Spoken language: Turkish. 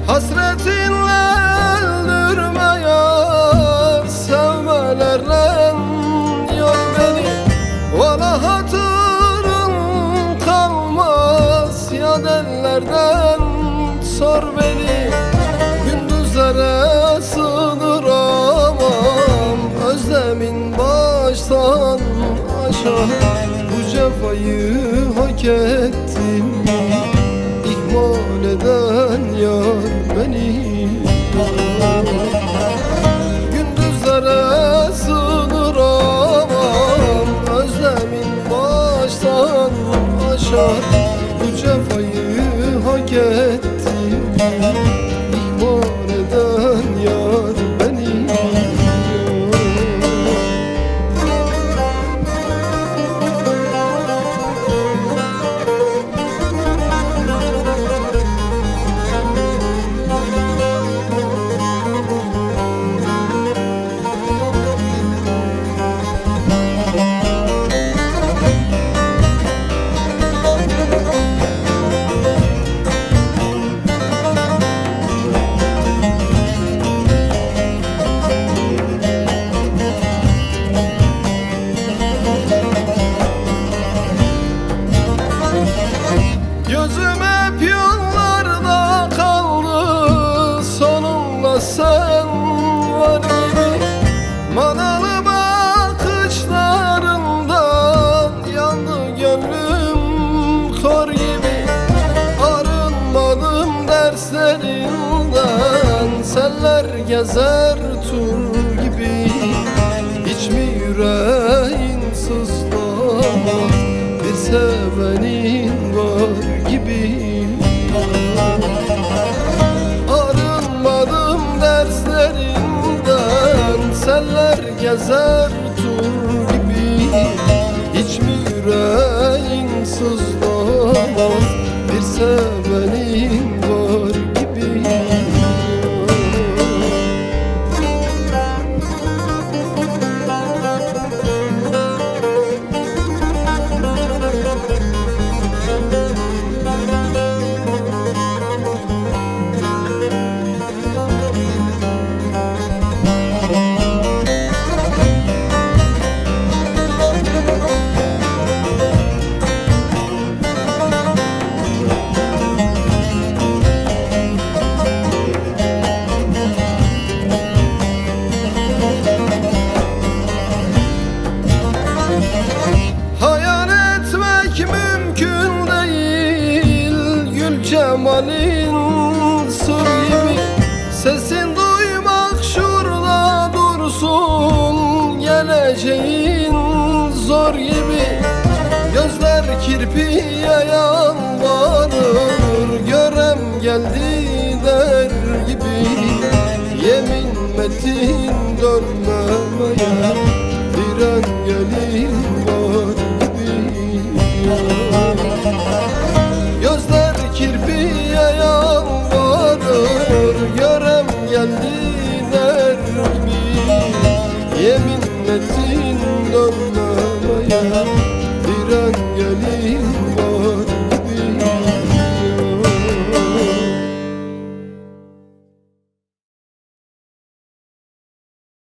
Hasretinle öldürme yar, sevmelerle yor beni. Valla hatırın kalmaz, yad ellerden sor beni. Gündüzlere sığdıramam, özlemin baştan aşağı. Bu cefayı hak ettim, ihmal eden yar beni. Gündüzlere sığdıramam, özlemin baştan aşar. Bu cefayı hak ettim, ihmal eden yar beni. Gözüm hep yollarda kaldı, sonunda sen var gibi. Manalı bakışlarından yandı gönlüm kor gibi. Arınmadım derslerinden, seller gezer tur gibi. Hiç mi yüreğin sızlamaz, bir sevenin var gibi. Arınmadım derslerinden, seller gezer tur gibi. Hiç mi yüreğin sızlamaz, bir sevenin var gibi. Mümkün değil, gül cemalin sır gibi. Sesin duymak şurada dursun, geleceğin zor gibi. Gözler kirpiye yalvarır, görem geldi der gibi. Yemin metin dönmemeye, bir engelin var gibi. Gözler kirpiye yalvarır, görem geldi der gibi. Yemin ettin dönmemeye, bir engelin